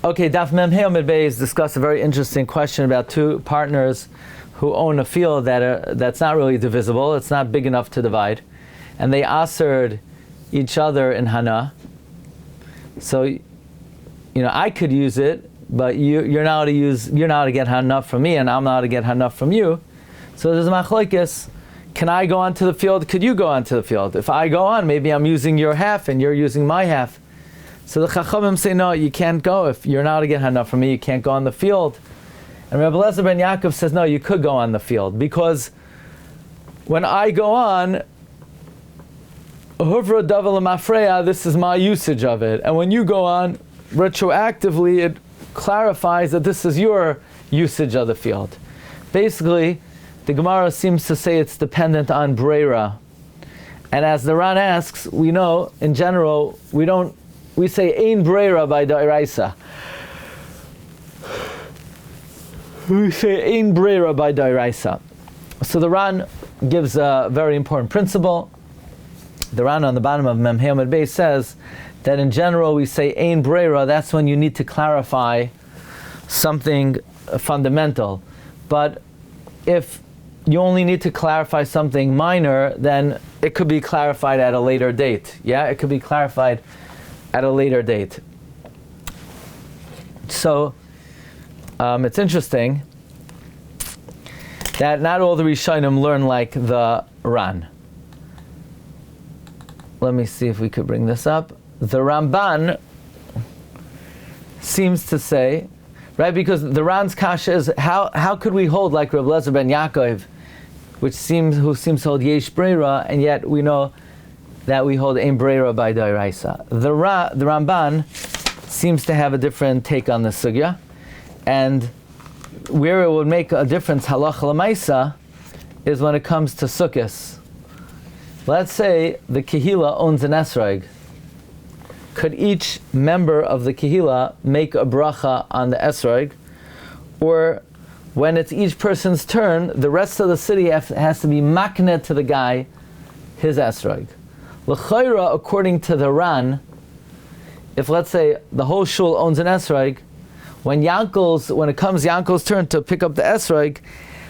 Okay, Daf Mem Hey Amid Beis discuss a very interesting question about two partners who own a field that's not really divisible, it's not big enough to divide, and they asered each other in Hana. So, I could use it, but you're not to get Hana from me, and I'm not to get Hana from you. So there's a machlokes. Can I go onto the field? Could you go onto the field? If I go on, maybe I'm using your half and you're using my half. So the Chachamim say, no, you can't go. If you're not to get Hana from me, you can't go on the field. And Rabbi Eliezer ben Yaakov says, no, you could go on the field. Because when I go on, Huvra Davel Mafreya, this is my usage of it. And when you go on, retroactively, it clarifies that this is your usage of the field. Basically, the Gemara seems to say it's dependent on Bereira. And as the Ran asks, we know, in general, we say Ein Bereira by Dairaisa. We say Ein Bereira by Dairaisa. So the Ran gives a very important principle. The Ran on the bottom of Mem Hey Amid Beis says that in general we say Ein Bereira, that's when you need to clarify something fundamental. But if you only need to clarify something minor, then it could be clarified at a later date. Yeah, it could be clarified at a later date. So it's interesting that not all the Rishonim learn like the Ran. Let me see if we could bring this up. The Ramban seems to say, right, because the Ran's kasha is how could we hold like Rabbi Eliezer ben Yaakov, who seems to hold Yesh Bereira, and yet we know that we hold Ein Bereira by Dairaisa. The Ramban seems to have a different take on the Sugya, and where it would make a difference halacha l'maisa is when it comes to sukkahs. Let's say the Kehila owns an Esrog. Could each member of the Kehila make a bracha on the Esrog? Or when it's each person's turn, the rest of the city has to be makneh to the guy, his Esrog. L'chayra, according to the Ran, if let's say the whole shul owns an Esrog, when it comes Yankel's turn to pick up the Esrog,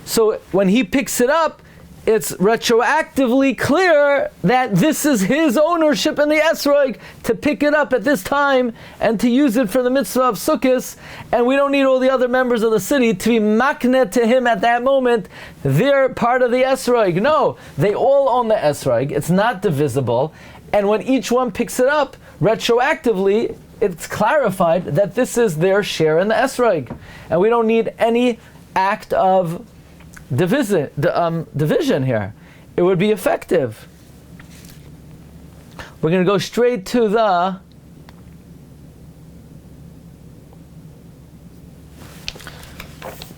so when he picks it up, it's retroactively clear that this is his ownership in the Esrog to pick it up at this time and to use it for the mitzvah of Sukkot, and we don't need all the other members of the city to be makneh to him at that moment. They're part of the Esrog. No, they all own the Esrog. It's not divisible, and when each one picks it up, retroactively, it's clarified that this is their share in the Esrog, and we don't need any act of division here. It would be effective. We're going to go straight to the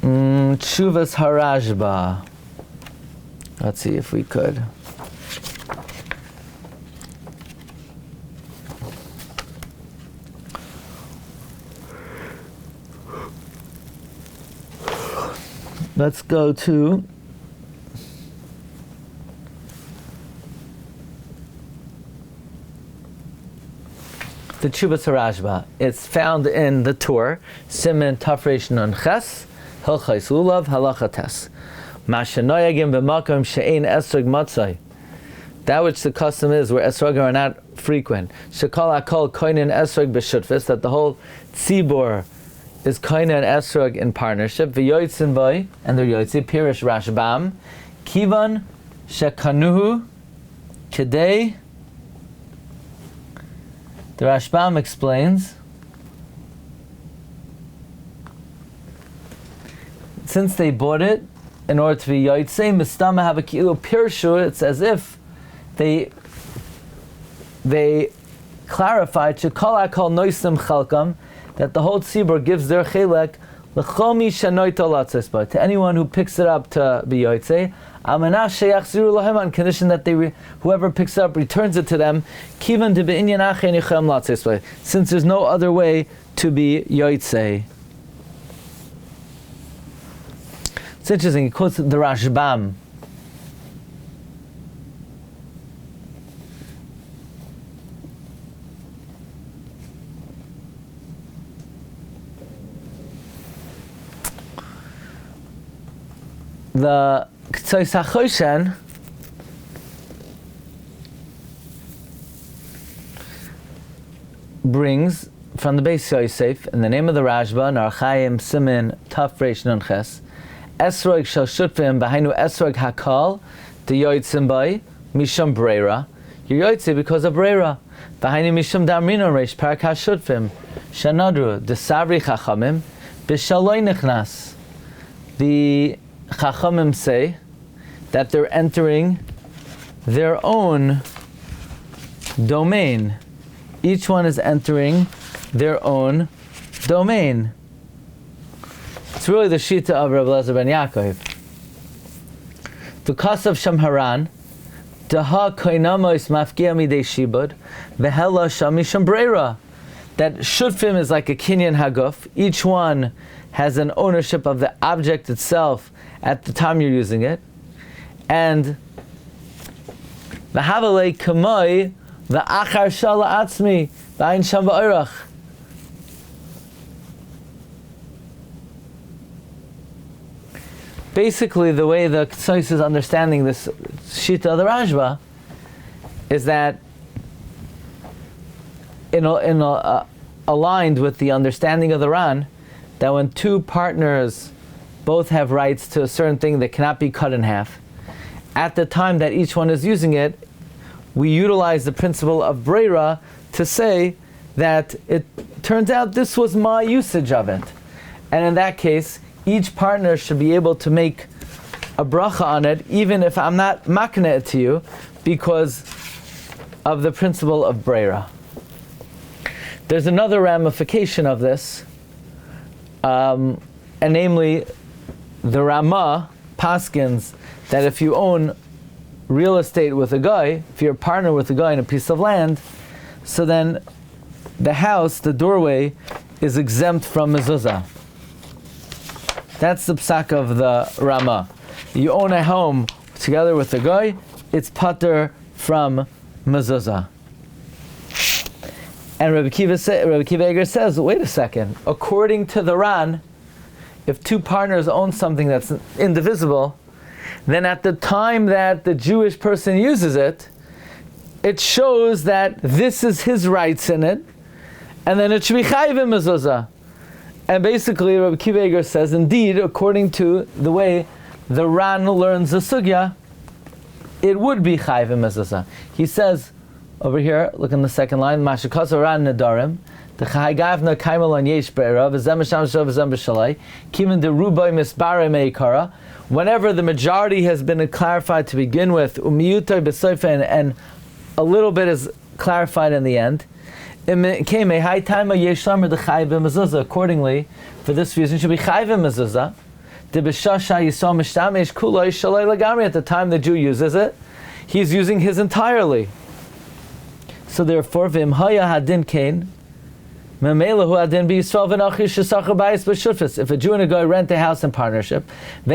Tshuvas Harajba. Let's see if we could. Let's go to the Tshuvas Harajba. It's found in the Torah, Siman Tafresh Nun Ches, Hilchos Lulav, Halacha Tes. Mashon Noyagim b'makom she'ein esrog matzai. That which the custom is where esrog are not frequent. Shekol hakol koinen esrog b'shutfis, that the whole tzibor is koinen and esrog in partnership. V'yoytzin boy, and they're yoytzin, pirish Rashbam, kivan shekanuhu kedei. The Rashbam explains, since they bought it in order to be yoytzei, mistama have a kilo pirshu, it's as if they clarified shekol hakol noisem chalkam, that the whole tzibur gives their chelek l'chomi shenoy tolatzes, but to anyone who picks it up to be yoytzei, amanah sheyachziru lahem, on condition that whoever picks it up returns it to them, kivan de beinyan achen yichem latzes, since there's no other way to be yoytzei. It's interesting. He quotes the Rashbam. the Ktsois HaChoshen brings from the Beis Yosef in the name of the Rashba, Narchaim Simin Taf Reish Nun Ches, Esrog Shel Shutfim B'hainu Esrog Hakal the Yoitzim Bay Mishum Bereira. You're Yoitze because of Bereira. B'hainu Mishum Damrino Reish Parak HaShutfim Shanadru Desavri Chachamim B'Shaloi Nichnas. The Chachamim say that they're entering their own domain. Each one is entering their own domain. It's really the Shita of Rabbi Eliezer ben Yaakov. The Kasav Shamharan, Daha Koinamos Mafkia Midei Shibud, Vehela Shamisham Bereira. That Shutfim is like a Kinyan Haguf. Each one has an ownership of the object itself at the time you're using it. And V'havalei Kamoi V'achar Shala Atzmi V'ayin Sham V'orach. Basically, the way the Ktsois is understanding this Shita of the Rashba is that aligned with the understanding of the Ran, that when two partners both have rights to a certain thing that cannot be cut in half, at the time that each one is using it, we utilize the principle of Bereira to say that it turns out this was my usage of it. And in that case, each partner should be able to make a bracha on it, even if I'm not makneh it to you, because of the principle of Bereira. There's another ramification of this, and namely, the Ramah paskins that if you own real estate with a guy, if you're a partner with a guy in a piece of land, so then the house, the doorway, is exempt from Mezuza. That's the psak of the Ramah. You own a home together with a guy, it's pater from Mezuza. And Rabbi Kiva Eger says, wait a second, according to the Ran, if two partners own something that's indivisible, then at the time that the Jewish person uses it, it shows that this is his rights in it, and then it should be chayiv in mezuzah. And basically, Rabbi Kiva Eger says, indeed, according to the way the Ran learns the Sugya, it would be chayiv in mezuzah. He says, over here, look in the second line, Mashakasa Ran Nedarim, the Chayagavna Kaimal on Yesh Bereira, V'zem Sham Shov V'zem B'Shalai, Kimin de Rubai Misbare Meikara. Whenever the majority has been clarified to begin with, Umiyutai B'Soifen, and a little bit is clarified in the end, accordingly, for this reason, should be Chayv Mezuzah. At the time the Jew uses it, he's using his entirely. So therefore, V'im Haya Hadin Kain, if a Jew and a guy rent a house in partnership, and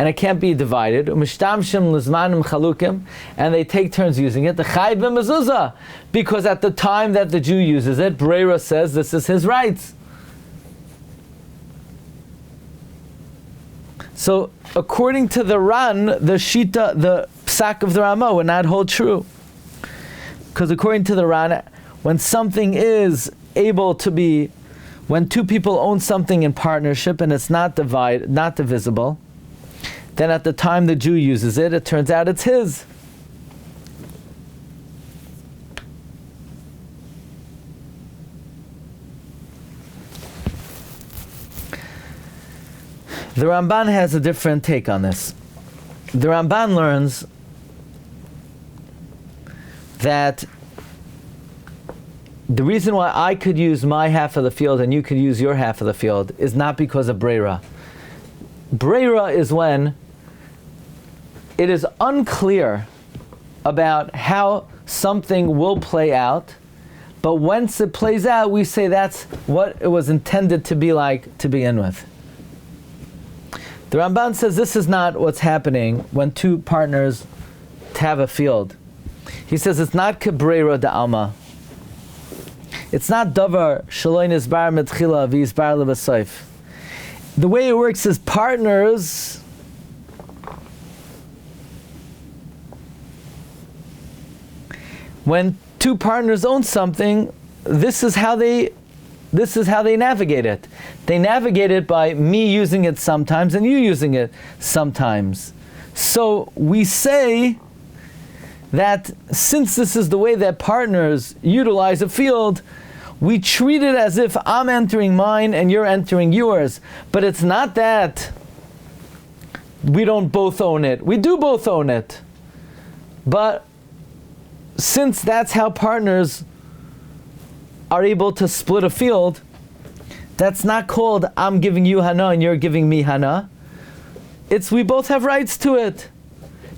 it can't be divided, and they take turns using it, the chayv b'mezuzah, because at the time that the Jew uses it, Bereira says this is his rights. So, according to the Ran, the Shita, the psak of the Ramah would not hold true, because according to the Ran, when something is able to be, when two people own something in partnership and it's not divisible, then at the time the Jew uses it, it turns out it's his. The Ramban has a different take on this. The Ramban learns that the reason why I could use my half of the field and you could use your half of the field is not because of Bereira. Bereira is when it is unclear about how something will play out, but once it plays out, we say that's what it was intended to be like to begin with. The Ramban says this is not what's happening when two partners have a field. He says it's not Bereira de Alma. It's not davar shaloin isbar metchila v'isbar levasayf. the way it works is partners when two partners own something, this is how they navigate it. They navigate it by me using it sometimes and you using it sometimes. So we say that since this is the way that partners utilize a field, we treat it as if I'm entering mine and you're entering yours. But it's not that we don't both own it. We do both own it. But since that's how partners are able to split a field, that's not called I'm giving you hana and you're giving me hana. It's we both have rights to it.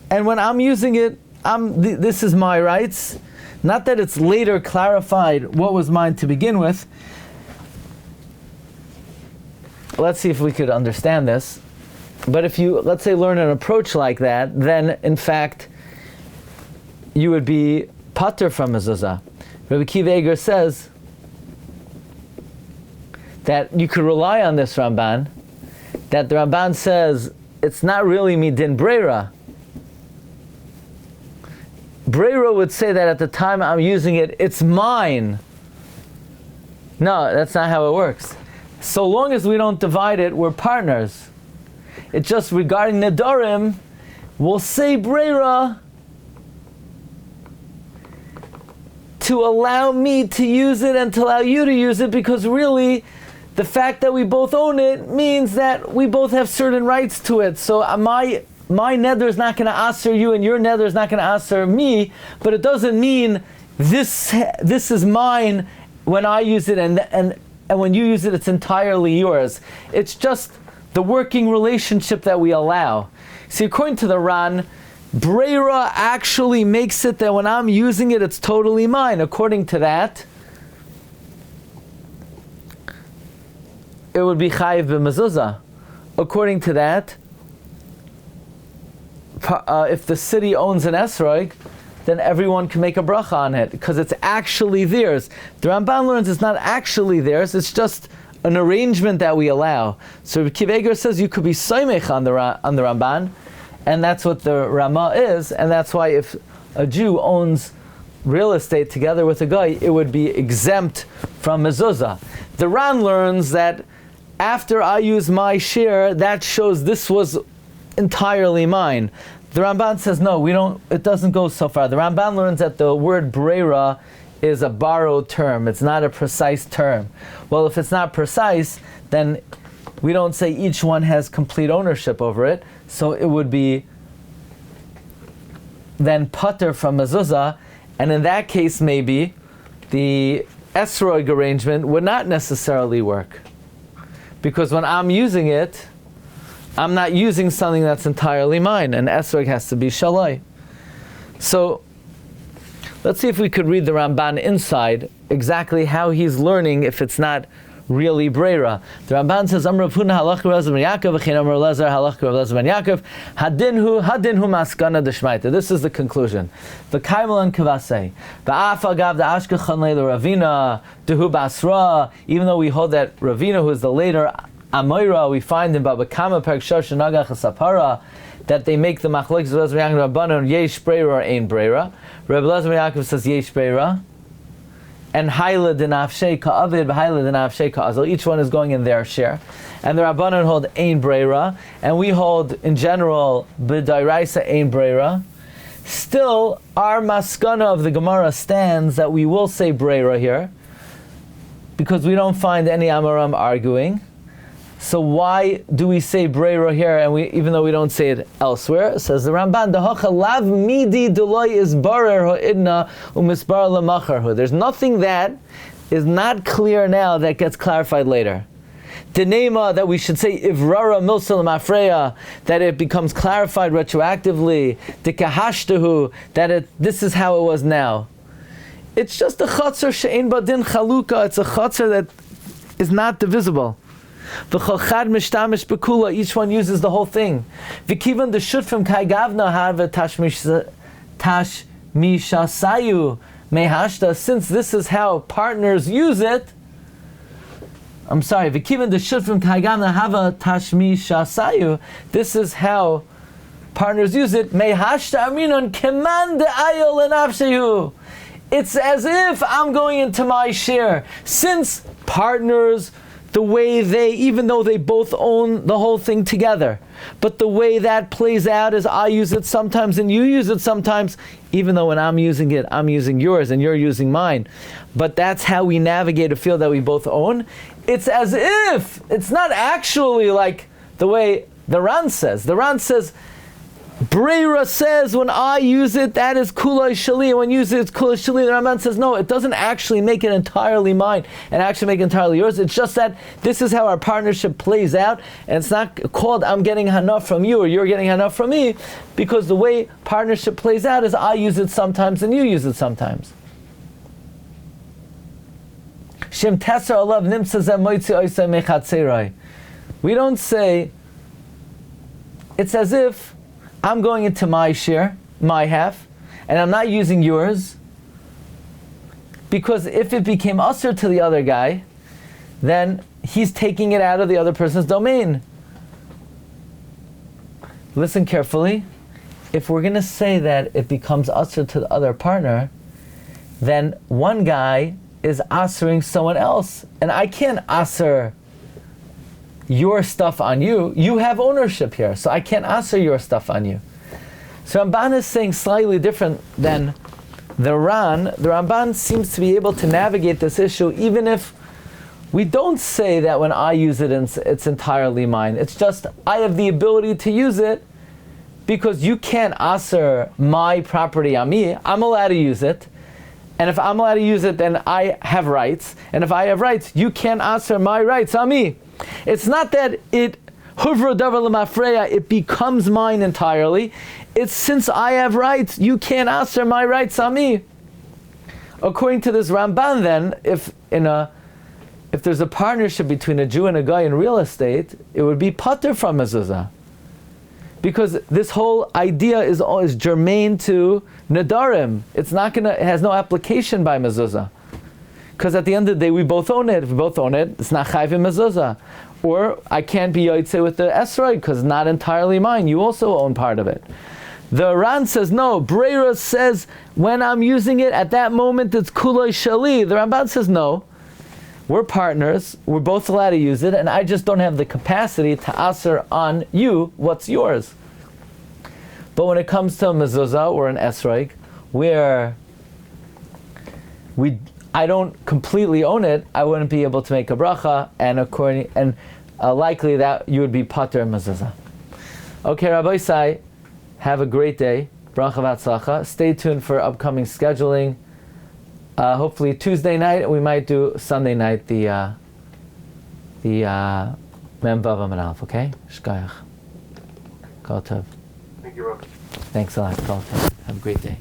And when I'm using it, this is my rights. Not that it's later clarified what was mine to begin with. Let's see if we could understand this. But if you, let's say, learn an approach like that, then in fact, you would be pater from Mezuza. Rabbi Kiva says that you could rely on this Ramban, that the Ramban says it's not really midin Bereira. Bereira would say that at the time I'm using it, it's mine. No, that's not how it works. So long as we don't divide it, we're partners. It's just regarding Nedarim, we'll say Bereira to allow me to use it and to allow you to use it, because really the fact that we both own it means that we both have certain rights to it. So my nether is not going to answer you and your nether is not going to answer me, but it doesn't mean this is mine when I use it and when you use it it's entirely yours. It's just the working relationship that we allow. See, according to the Ran, Bereira actually makes it that when I'm using it, it's totally mine. According to that, it would be chayiv b'Mezuza. According to that, if the city owns an Esrog, then everyone can make a bracha on it because it's actually theirs. The Ramban learns it's not actually theirs; it's just an arrangement that we allow. So Kiveger says you could be soimech on the Ramban, and that's what the Rama is, and that's why if a Jew owns real estate together with a guy, it would be exempt from Mezuza. The Ran learns that after I use my share, that shows this was entirely mine. The Ramban says no, it doesn't go so far. The Ramban learns that the word Bereira is a borrowed term. It's not a precise term. Well, if it's not precise, then we don't say each one has complete ownership over it. So it would be then pater from Mezuza, and in that case maybe the Esrog arrangement would not necessarily work. Because when I'm using it, I'm not using something that's entirely mine, and Esrog has to be shalai. So let's see if we could read the Ramban inside, exactly how he's learning if it's not really Bereira. The Ramban says, Amr Rav Huna halach Rav Lezer ben Yaakov, v'chein Amr Lezer halach Rav Lezer ben Yaakov, hadinhu maskana d'shmaita. This is the conclusion. V'kaimel and kavasei. V'af agav da'ashkechan le'le Ravina, dehu basra, even though we hold that Ravina, who is the later Amoira, we find in Baba Kama Perk Shosh Nagach Sapara that they make the machlokes of Lezer ben Yaakov Rabbanon yesh Bereira or ein Bereira. Rabbi Lezer ben Yaakov says yesh Bereira, and Haila Dinafshei Ka'avid, Haila Dinafshei Ka'azal. Each one is going in their share. And the Rabbanon hold Ein Bereira, and we hold, in general, B'dairaisa Ein Bereira. Still, our maskana of the Gemara stands that we will say Bereira here, because we don't find any Amoram arguing. So why do we say Bereira here, and even though we don't say it elsewhere? It says the Ramban, Dahacha lav midi deloy is barer ha'idna umisbar lemacharhu. There's nothing that is not clear now that gets clarified later. Denema, that we should say ivrara milsel mafreya, that it becomes clarified retroactively. Dekahashtahu, that this is how it was now. It's just a chatzar she'ein badin chaluka. It's a chatzar that is not divisible. Each one uses the whole thing. V'kivan the shutfim kai gavna harva tashmishasayu mehashta. Since this is how partners use it, I'm sorry, v'kiven d'shutfim k'hagam hava tashmi shasayu. This is how partners use it. Mehashta aminon keman de'ayol enafshehu. It's as if I'm going into my share. Since partners, the way they, even though they both own the whole thing together, but the way that plays out is I use it sometimes and you use it sometimes, even though when I'm using it, I'm using yours and you're using mine. But that's how we navigate a field that we both own. It's as if, it's not actually like the way the Ran says. The Ran says, Bereira says when I use it, that is kulai shali. When you use it, it's kulai shali. The Ramban says, no, it doesn't actually make it entirely mine and actually make it entirely yours. It's just that this is how our partnership plays out, and it's not called I'm getting hanaf from you or you're getting hanaf from me, because the way partnership plays out is I use it sometimes and you use it sometimes. Shem tesar alav nimtza zeh moitzi oisei mechatzerai. We don't say, it's as if I'm going into my share, my half, and I'm not using yours, because if it became usher to the other guy, then he's taking it out of the other person's domain. Listen carefully. If we're going to say that it becomes usher to the other partner, then one guy is ushering someone else, and I can't usher your stuff on you. You have ownership here, so I can't answer your stuff on you. So Ramban is saying slightly different than the Ran. The Ramban seems to be able to navigate this issue even if we don't say that when I use it it's entirely mine. It's just I have the ability to use it because you can't answer my property on me. I'm allowed to use it. And if I'm allowed to use it, then I have rights. And if I have rights, you can't answer my rights on me. It's not that it becomes mine entirely. It's since I have rights, you can't answer my rights on me. According to this Ramban, then, if there's a partnership between a Jew and a guy in real estate, it would be pater from Mezuza. Because this whole idea is germane to Nedarim. It has no application by Mezuza. Because at the end of the day, we both own it. If we both own it, it's not chayv in Mezuza. Or I can't be yotzei with the Esrog because it's not entirely mine. You also own part of it. The Ran says, no, Bereira says, when I'm using it, at that moment, it's kuloi shali. The Ramban says, no, we're partners, we're both allowed to use it, and I just don't have the capacity to answer on you what's yours. But when it comes to a mezuzah or an esrog, where I don't completely own it, I wouldn't be able to make a bracha, and likely that you would be pater mezuzah. Okay, Rabbi Isai, have a great day. Bracha v'atzlacha. Stay tuned for upcoming scheduling. Hopefully Tuesday night, we might do Sunday night the Mem Vav Amud Aleph, okay? Shkayach. Kol tov. Thank you, Rabbi. Thanks a lot. Kol tov. Have a great day.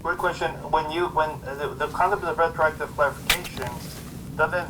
Quick question: when the concept of retroactive clarification doesn't